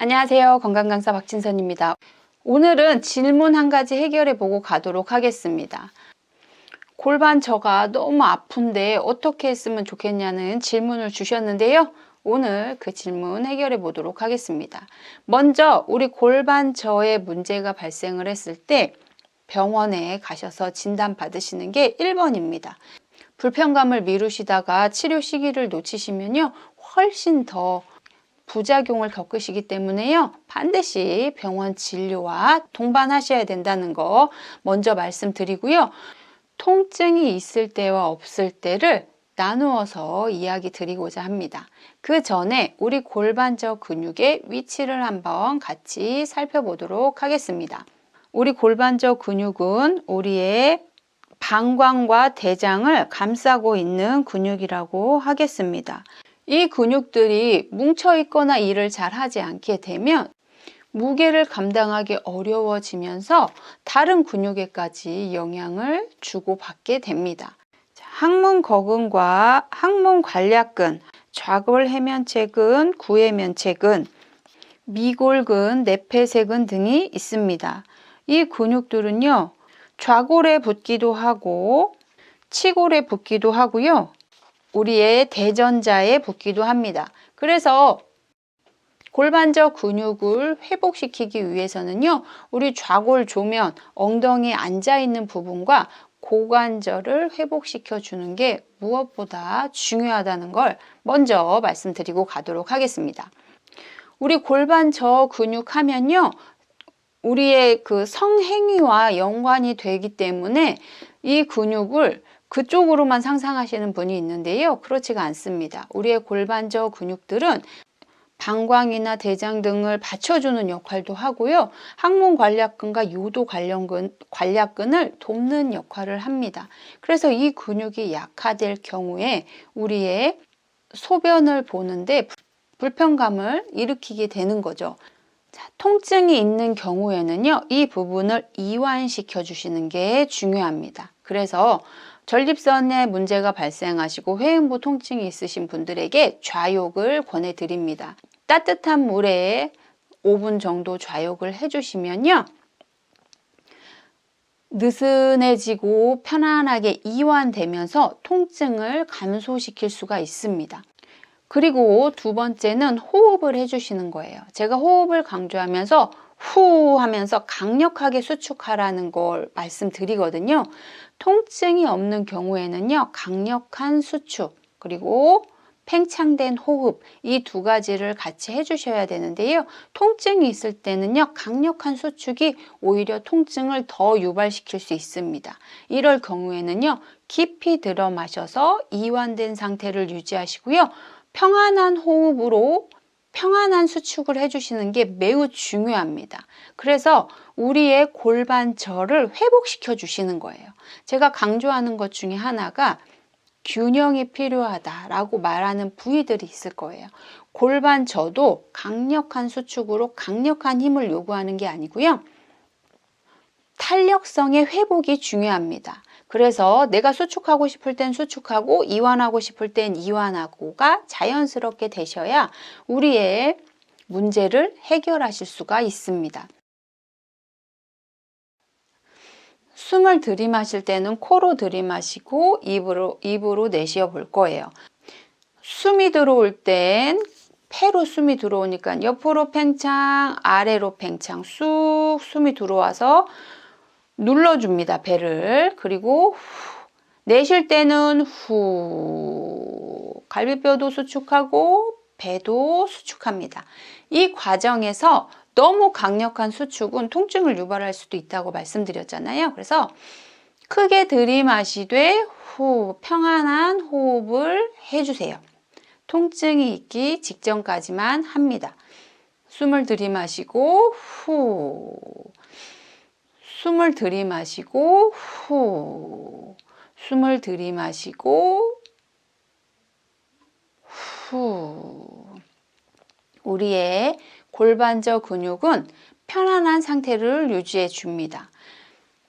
안녕하세요. 건강강사 박진선입니다. 오늘은 질문 한 가지 해결해 보고 가도록 하겠습니다. 골반저가 너무 아픈데 어떻게 했으면 좋겠냐는 질문을 주셨는데요. 오늘 그 질문 해결해 보도록 하겠습니다. 먼저 우리 골반저에 문제가 발생을 했을 때 병원에 가셔서 진단 받으시는 게 1번입니다. 불편감을 미루시다가 치료 시기를 놓치시면요, 훨씬 더 부작용을 겪으시기 때문에요, 반드시 병원 진료와 동반하셔야 된다는 거 먼저 말씀드리고요. 통증이 있을 때와 없을 때를 나누어서 이야기 드리고자 합니다. 그 전에 우리 골반저 근육의 위치를 한번 같이 살펴보도록 하겠습니다. 우리 골반저 근육은 우리의 방광과 대장을 감싸고 있는 근육이라고 하겠습니다. 이 근육들이 뭉쳐 있거나 일을 잘 하지 않게 되면 무게를 감당하기 어려워지면서 다른 근육에까지 영향을 주고받게 됩니다. 항문거근과 항문관략근, 좌골해면체근, 구해면체근, 미골근, 내폐세근 등이 있습니다. 이 근육들은요, 좌골에 붙기도 하고 치골에 붙기도 하고요, 우리의 대전자에 붙기도 합니다. 그래서 골반저 근육을 회복시키기 위해서는요, 우리 좌골 조면, 엉덩이에 앉아있는 부분과 고관절을 회복시켜 주는 게 무엇보다 중요하다는 걸 먼저 말씀드리고 가도록 하겠습니다. 우리 골반저 근육 하면요, 우리의 그 성행위와 연관이 되기 때문에 이 근육을 그쪽으로만 상상하시는 분이 있는데요, 그렇지가 않습니다. 우리의 골반저 근육들은 방광이나 대장 등을 받쳐주는 역할도 하고요, 항문관략근과 요도관략근을 돕는 역할을 합니다. 그래서 이 근육이 약화될 경우에 우리의 소변을 보는데 불편감을 일으키게 되는 거죠. 자, 통증이 있는 경우에는요, 이 부분을 이완시켜 주시는 게 중요합니다. 그래서 전립선에 문제가 발생하시고 회음부 통증이 있으신 분들에게 좌욕을 권해드립니다. 따뜻한 물에 5분 정도 좌욕을 해주시면요, 느슨해지고 편안하게 이완되면서 통증을 감소시킬 수가 있습니다. 그리고 두 번째는 호흡을 해주시는 거예요. 제가 호흡을 강조하면서 후 하면서 강력하게 수축하라는 걸 말씀드리거든요. 통증이 없는 경우에는요, 강력한 수축 그리고 팽창된 호흡, 이 두 가지를 같이 해주셔야 되는데요. 통증이 있을 때는요, 강력한 수축이 오히려 통증을 더 유발시킬 수 있습니다. 이럴 경우에는요, 깊이 들어 마셔서 이완된 상태를 유지하시고요, 평안한 호흡으로 평안한 수축을 해주시는 게 매우 중요합니다. 그래서 우리의 골반저를 회복시켜 주시는 거예요. 제가 강조하는 것 중에 하나가 균형이 필요하다라고 말하는 부위들이 있을 거예요. 골반저도 강력한 수축으로 강력한 힘을 요구하는 게 아니고요, 탄력성의 회복이 중요합니다. 그래서 내가 수축하고 싶을 땐 수축하고 이완하고 싶을 땐 이완하고가 자연스럽게 되셔야 우리의 문제를 해결하실 수가 있습니다. 숨을 들이마실 때는 코로 들이마시고 입으로 내쉬어 볼 거예요. 숨이 들어올 땐 폐로 숨이 들어오니까 옆으로 팽창, 아래로 팽창, 쑥 숨이 들어와서 눌러줍니다, 배를. 그리고 내쉴 때는 후, 갈비뼈도 수축하고 배도 수축합니다. 이 과정에서 너무 강력한 수축은 통증을 유발할 수도 있다고 말씀드렸잖아요. 그래서 크게 들이마시되 후, 평안한 호흡을 해주세요. 통증이 있기 직전까지만 합니다. 숨을 들이마시고 후, 숨을 들이마시고 후, 숨을 들이마시고 후. 우리의 골반저 근육은 편안한 상태를 유지해 줍니다.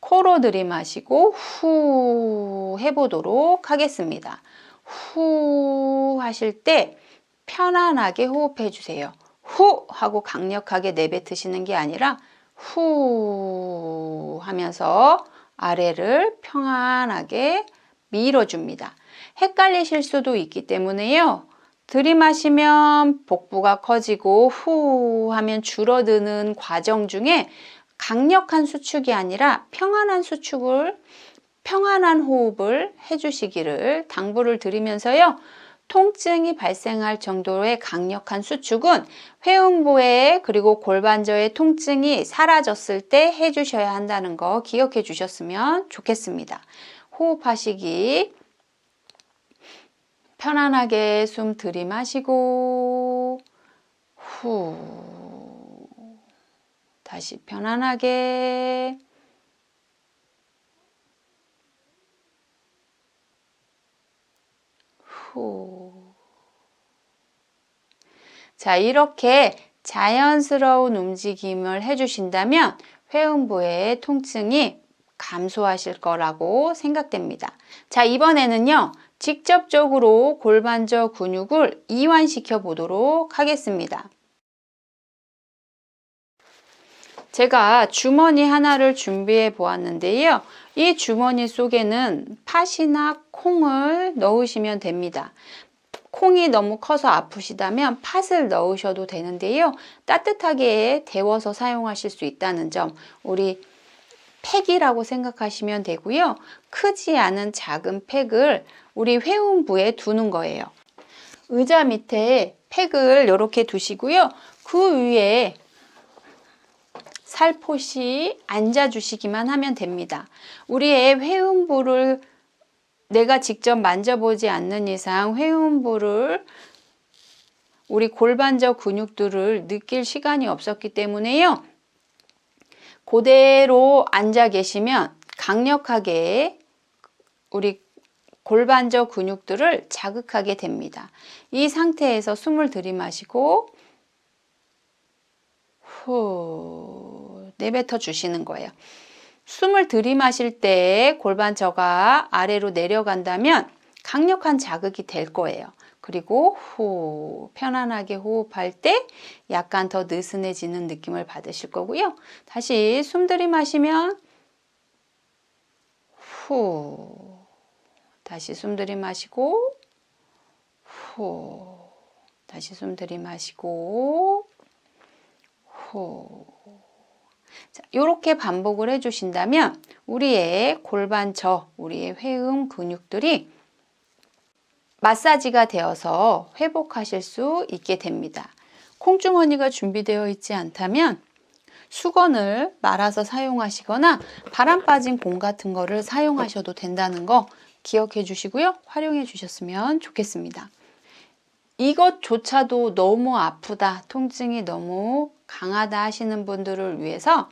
코로 들이마시고 후 해보도록 하겠습니다. 후 하실 때 편안하게 호흡해 주세요. 후 하고 강력하게 내뱉으시는 게 아니라 후 하면서 아래를 평안하게 밀어줍니다. 헷갈리실 수도 있기 때문에요. 들이마시면 복부가 커지고 후 하면 줄어드는 과정 중에 강력한 수축이 아니라 평안한 호흡을 해주시기를 당부를 드리면서요. 통증이 발생할 정도의 강력한 수축은 회음부에 그리고 골반저의 통증이 사라졌을 때 해주셔야 한다는 거 기억해 주셨으면 좋겠습니다. 호흡하시기 편안하게 숨 들이마시고 후 다시 편안하게 후. 자, 이렇게 자연스러운 움직임을 해주신다면 회음부의 통증이 감소하실 거라고 생각됩니다. 자, 이번에는요, 직접적으로 골반저 근육을 이완시켜 보도록 하겠습니다. 제가 주머니 하나를 준비해 보았는데요. 이 주머니 속에는 팥이나 콩을 넣으시면 됩니다. 콩이 너무 커서 아프시다면 팥을 넣으셔도 되는데요. 따뜻하게 데워서 사용하실 수 있다는 점, 우리 팩이라고 생각하시면 되고요. 크지 않은 작은 팩을 우리 회음부에 두는 거예요. 의자 밑에 팩을 이렇게 두시고요. 그 위에 살포시 앉아주시기만 하면 됩니다. 우리의 회음부를 내가 직접 만져보지 않는 이상 회음부를 우리 골반저 근육들을 느낄 시간이 없었기 때문에요. 그대로 앉아 계시면 강력하게 우리 골반저 근육들을 자극하게 됩니다. 이 상태에서 숨을 들이마시고 후 내뱉어 주시는 거예요. 숨을 들이마실 때 골반저가 아래로 내려간다면 강력한 자극이 될 거예요. 그리고 후 편안하게 호흡할 때 약간 더 느슨해지는 느낌을 받으실 거고요. 다시 숨 들이마시면 후 다시 숨 들이마시고 후 다시 숨 들이마시고 후. 자, 이렇게 반복을 해주신다면 우리의 골반저, 우리의 회음 근육들이 마사지가 되어서 회복하실 수 있게 됩니다. 콩주머니가 준비되어 있지 않다면 수건을 말아서 사용하시거나 바람 빠진 공 같은 거를 사용하셔도 된다는 거 기억해 주시고요. 활용해 주셨으면 좋겠습니다. 이것조차도 너무 아프다, 통증이 너무 강하다 하시는 분들을 위해서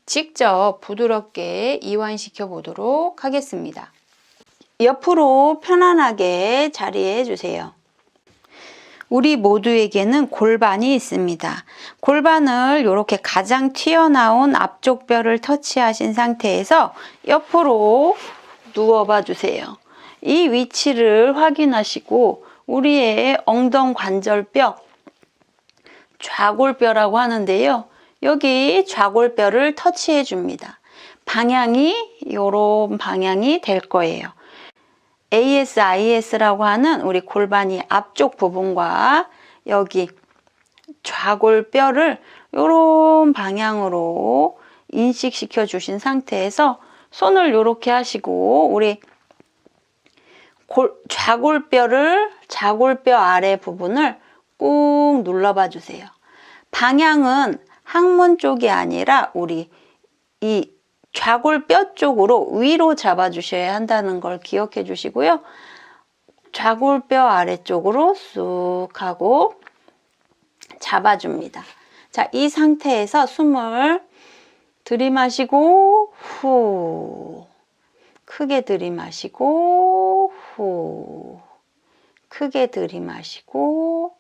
직접 부드럽게 이완시켜 보도록 하겠습니다. 옆으로 편안하게 자리해 주세요. 우리 모두에게는 골반이 있습니다. 골반을 이렇게 가장 튀어나온 앞쪽 뼈를 터치하신 상태에서 옆으로 누워봐 주세요. 이 위치를 확인하시고 우리의 엉덩관절뼈, 좌골뼈라고 하는데요. 여기 좌골뼈를 터치해 줍니다. 방향이 이런 방향이 될 거예요. ASIS라고 하는 우리 골반이 앞쪽 부분과 여기 좌골뼈를 이런 방향으로 인식시켜 주신 상태에서 손을 이렇게 하시고 우리 좌골뼈 아래 부분을 꾹 눌러봐 주세요. 방향은 항문 쪽이 아니라 우리 이 좌골뼈 쪽으로 위로 잡아 주셔야 한다는 걸 기억해 주시고요. 좌골뼈 아래쪽으로 쑥 하고 잡아줍니다. 자, 이 상태에서 숨을 들이마시고 후 크게 들이마시고 후 크게 들이마시고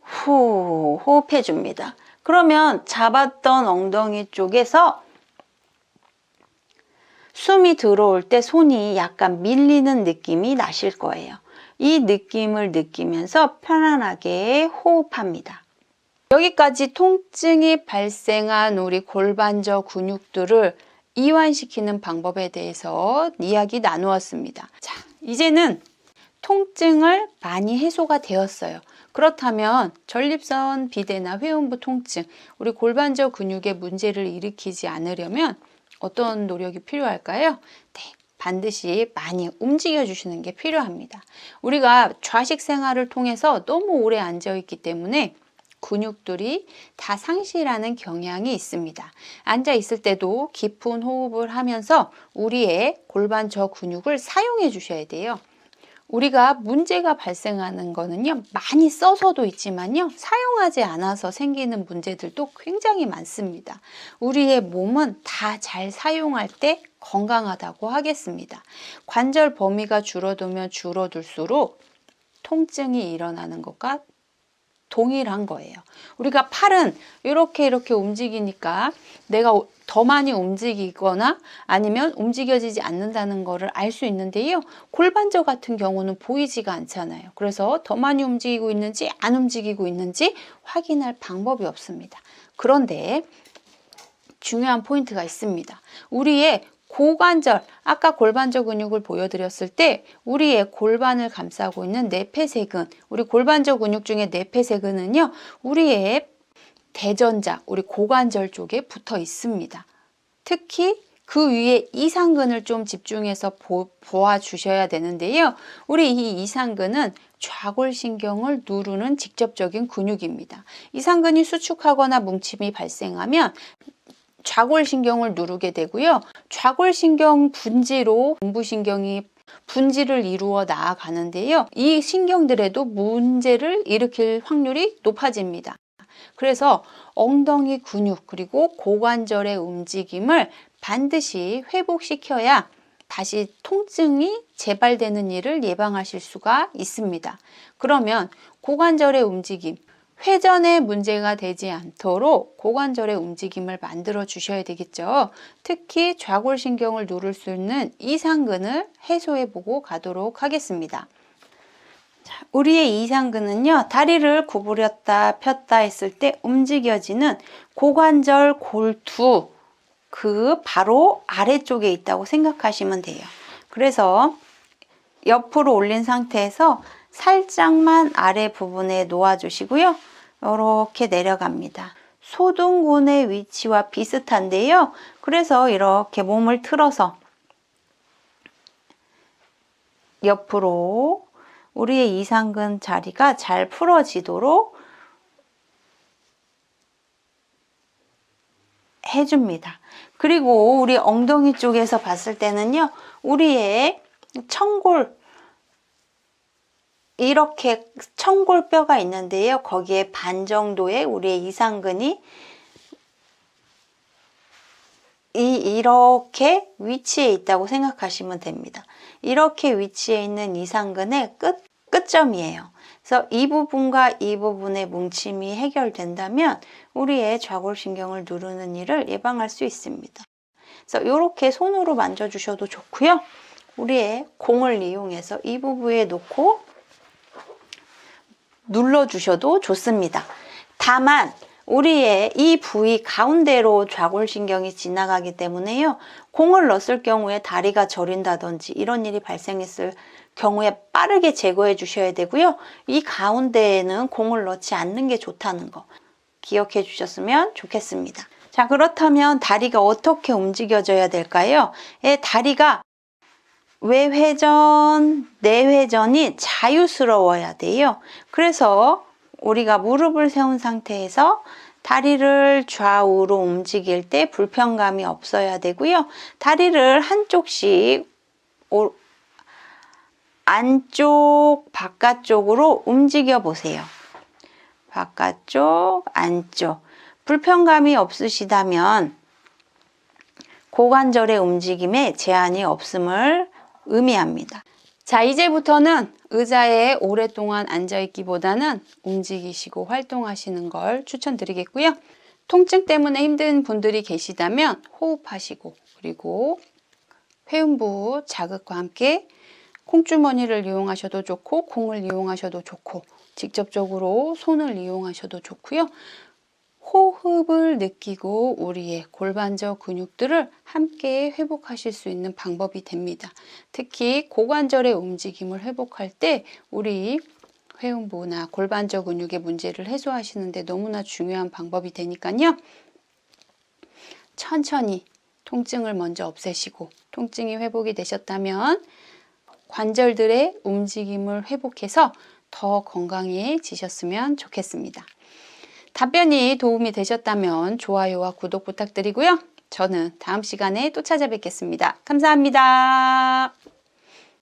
후 호흡해 줍니다. 그러면 잡았던 엉덩이 쪽에서 숨이 들어올 때 손이 약간 밀리는 느낌이 나실 거예요. 이 느낌을 느끼면서 편안하게 호흡합니다. 여기까지 통증이 발생한 우리 골반저 근육들을 이완시키는 방법에 대해서 이야기 나누었습니다. 자, 이제는 통증을 많이 해소가 되었어요. 그렇다면 전립선 비대나 회음부 통증, 우리 골반저 근육에 문제를 일으키지 않으려면 어떤 노력이 필요할까요? 네, 반드시 많이 움직여 주시는 게 필요합니다. 우리가 좌식 생활을 통해서 너무 오래 앉아 있기 때문에 근육들이 다 상실하는 경향이 있습니다. 앉아 있을 때도 깊은 호흡을 하면서 우리의 골반저 근육을 사용해 주셔야 돼요. 우리가 문제가 발생하는 거는요, 많이 써서도 있지만요, 사용하지 않아서 생기는 문제들도 굉장히 많습니다. 우리의 몸은 다 잘 사용할 때 건강하다고 하겠습니다. 관절 범위가 줄어들면 줄어들수록 통증이 일어나는 것과 동일한 거예요. 우리가 팔은 이렇게 움직이니까 내가 더 많이 움직이거나 아니면 움직여지지 않는다는 것을 알 수 있는데요. 골반저 같은 경우는 보이지가 않잖아요. 그래서 더 많이 움직이고 있는지 안 움직이고 있는지 확인할 방법이 없습니다. 그런데 중요한 포인트가 있습니다. 우리의 고관절, 아까 골반저 근육을 보여드렸을 때 우리의 골반을 감싸고 있는 내폐세근, 우리 골반저 근육 중에 내폐세근은요, 우리의 대전자, 우리 고관절 쪽에 붙어 있습니다. 특히 그 위에 이상근을 좀 집중해서 보아주셔야 되는데요. 우리 이 이상근은 좌골신경을 누르는 직접적인 근육입니다. 이상근이 수축하거나 뭉침이 발생하면 좌골신경을 누르게 되고요. 좌골신경 분지로 중부신경이 분지를 이루어 나아가는데요. 이 신경들에도 문제를 일으킬 확률이 높아집니다. 그래서 엉덩이 근육 그리고 고관절의 움직임을 반드시 회복시켜야 다시 통증이 재발되는 일을 예방하실 수가 있습니다. 그러면 고관절의 움직임, 회전에 문제가 되지 않도록 고관절의 움직임을 만들어 주셔야 되겠죠. 특히 좌골신경을 누를 수 있는 이상근을 해소해 보고 가도록 하겠습니다. 자, 우리의 이상근은요, 다리를 구부렸다 폈다 했을 때 움직여지는 고관절 골두 그 바로 아래쪽에 있다고 생각하시면 돼요. 그래서 옆으로 올린 상태에서 살짝만 아래 부분에 놓아주시고요. 이렇게 내려갑니다. 소등근의 위치와 비슷한데요. 그래서 이렇게 몸을 틀어서 옆으로 우리의 이상근 자리가 잘 풀어지도록 해줍니다. 그리고 우리 엉덩이 쪽에서 봤을 때는요, 우리의 청골, 이렇게 청골뼈가 있는데요. 거기에 반 정도의 우리의 이상근이 이렇게 위치에 있다고 생각하시면 됩니다. 이렇게 위치에 있는 이상근의 끝점이에요. 그래서 이 부분과 이 부분의 뭉침이 해결된다면 우리의 좌골신경을 누르는 일을 예방할 수 있습니다. 그래서 이렇게 손으로 만져주셔도 좋고요. 우리의 공을 이용해서 이 부분에 놓고 눌러주셔도 좋습니다. 다만 우리의 이 부위 가운데로 좌골신경이 지나가기 때문에요. 공을 넣었을 경우에 다리가 저린다든지 이런 일이 발생했을 경우에 빠르게 제거해 주셔야 되고요. 이 가운데에는 공을 넣지 않는 게 좋다는 거 기억해 주셨으면 좋겠습니다. 자, 그렇다면 다리가 어떻게 움직여져야 될까요? 다리가 외회전, 내회전이 자유스러워야 돼요. 그래서 우리가 무릎을 세운 상태에서 다리를 좌우로 움직일 때 불편감이 없어야 되고요. 다리를 한쪽씩 안쪽, 바깥쪽으로 움직여 보세요. 바깥쪽, 안쪽. 불편감이 없으시다면 고관절의 움직임에 제한이 없음을 의미합니다. 자, 이제부터는 의자에 오랫동안 앉아있기보다는 움직이시고 활동하시는 걸 추천드리겠고요. 통증 때문에 힘든 분들이 계시다면 호흡하시고 그리고 회음부 자극과 함께 콩주머니를 이용하셔도 좋고 공을 이용하셔도 좋고 직접적으로 손을 이용하셔도 좋고요. 호흡을 느끼고 우리의 골반저 근육들을 함께 회복하실 수 있는 방법이 됩니다. 특히 고관절의 움직임을 회복할 때 우리 회음부나 골반저 근육의 문제를 해소하시는데 너무나 중요한 방법이 되니까요. 천천히 통증을 먼저 없애시고 통증이 회복이 되셨다면 관절들의 움직임을 회복해서 더 건강해지셨으면 좋겠습니다. 답변이 도움이 되셨다면 좋아요와 구독 부탁드리고요. 저는 다음 시간에 또 찾아뵙겠습니다. 감사합니다.